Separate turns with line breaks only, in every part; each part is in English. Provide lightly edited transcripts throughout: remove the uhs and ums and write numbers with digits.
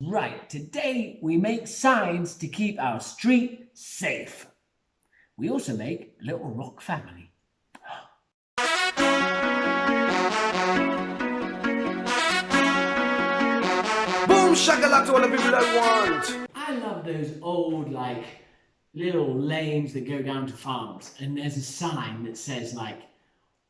Right, today we make signs to keep our street safe. We also make a little rock family.
Boom shakalaka to all the people that want.
I love those old little lanes that go down to farms, and there's a sign that says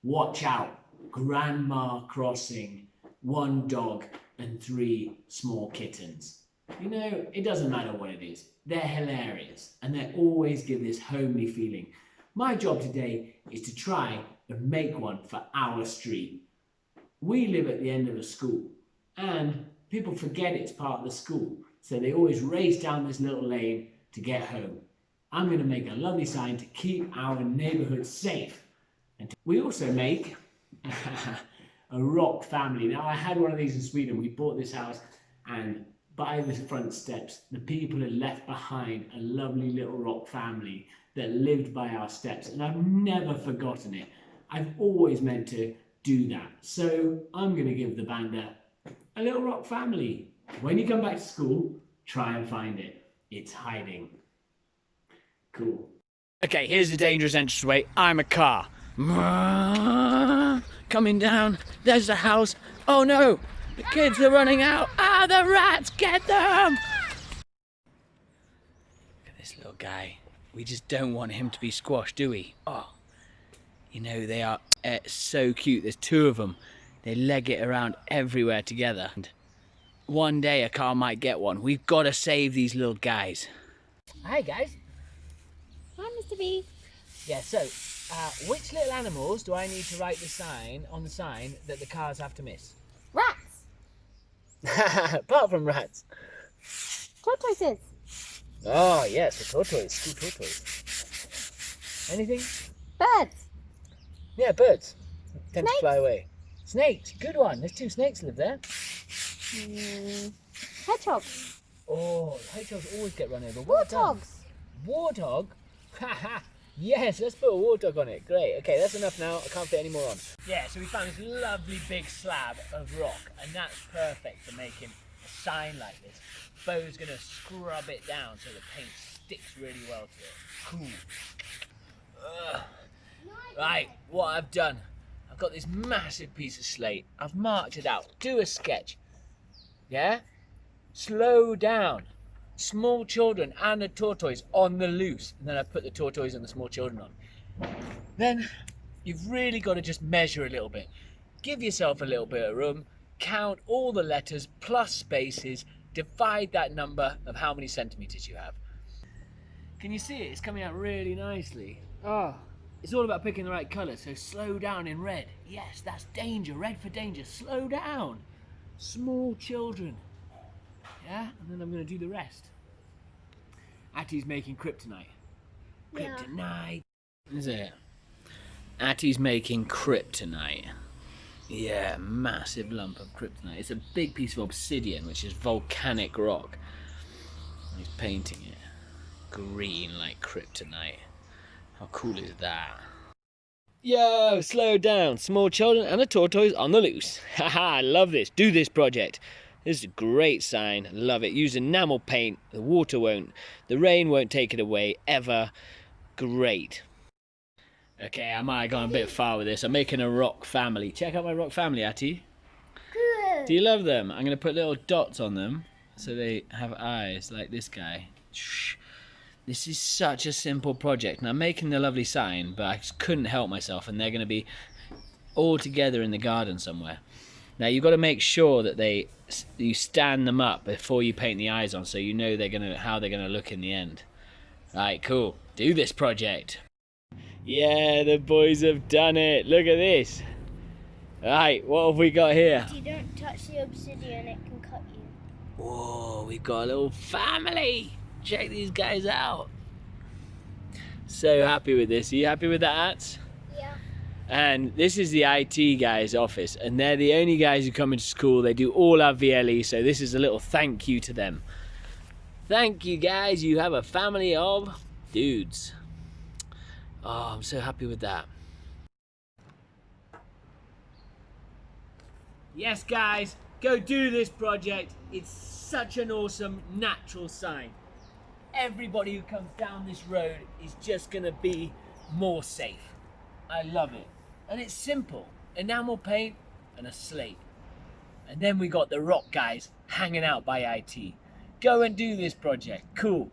watch out, grandma crossing, 1 dog and 3 small kittens. You know, it doesn't matter what it is. They're hilarious and they always give this homely feeling. My job today is to try and make one for our street. We live at the end of a school and people forget it's part of the school, so they always race down this little lane to get home. I'm going to make a lovely sign to keep our neighborhood safe. And we also make a rock family. Now, I had one of these in Sweden. We bought this house, and by the front steps, the people had left behind a lovely little rock family that lived by our steps, and I've never forgotten it. I've always meant to do that. So I'm going to give the band a little rock family. When you come back to school, try and find it. It's hiding. Cool.
Okay, here's the dangerous entranceway. I'm a car. Coming down. There's the house. Oh no! The kids are running out. Ah, the rats! Get them! Look at this little guy. We just don't want him to be squashed, do we? Oh, you know, they are so cute. There's 2 of them. They leg it around everywhere together. And one day a car might get one. We've got to save these little guys. Hi guys.
Hi, Mr. B.
Yeah, so which little animals do I need to write on the sign that the cars have to miss?
Rats.
Apart from rats.
Tortoises.
Oh yes, the tortoise, school tortoise. Anything?
Birds.
Yeah, birds. Tend
Snakes.
to fly away. Snakes, good one. There's 2 snakes live there.
Hedgehogs.
Oh, hedgehogs always get run over. Well done.
Warthogs.
Warthog? Haha. Yes, let's put a warthog on it. Great. Okay, that's enough now. I can't fit any more on. Yeah, so we found this lovely big slab of rock, and that's perfect for making a sign like this. Bo's gonna scrub it down so the paint sticks really well to it. Cool. Right, what I've done, I've got this massive piece of slate. I've marked it out. Do a sketch. Yeah? Slow down. Small children and a tortoise on the loose, and then I put the tortoise and the small children on. Then you've really got to just measure a little bit. Give yourself a little bit of room, count all the letters plus spaces, divide that number of how many centimeters you have. Can you see it? It's coming out really nicely. Oh, it's all about picking the right color, so slow down in red. Yes, that's danger, red for danger. Slow down. Small children. Yeah, and then I'm going to do the rest. Attie's making kryptonite. Kryptonite. Yeah. Is it? Attie's making kryptonite. Yeah, massive lump of kryptonite. It's a big piece of obsidian, which is volcanic rock. He's painting it green like kryptonite. How cool is that? Yo, slow down. Small children and a tortoise on the loose. Haha, I love this. Do this project. This is a great sign. Love it. Use enamel paint. The rain won't take it away ever. Great. Okay, I might have gone a bit far with this. I'm making a rock family. Check out my rock family, Attie.
Good.
Do you love them? I'm going to put little dots on them so they have eyes like this guy. Shh. This is such a simple project. And I'm making the lovely sign, but I just couldn't help myself, and they're going to be all together in the garden somewhere. Now you've got to make sure that you stand them up before you paint the eyes on, so you know how they're gonna look in the end. Right, cool. Do this project. Yeah, the boys have done it. Look at this. Right, what have we got here?
If you don't touch the obsidian, it can cut you.
Whoa, we've got a little family. Check these guys out. So happy with this. Are you happy with that?
Yeah.
And this is the IT guys' office, and they're the only guys who come into school. They do all our VLE, so this is a little thank you to them. Thank you guys, you have a family of dudes. Oh, I'm so happy with that. Yes guys, Go do this project. It's such an awesome natural sign. Everybody who comes down this road is just gonna be more safe. I love it. And it's simple. Enamel paint and a slate. And then we got the rock guys hanging out by IT. Go and do this project. Cool.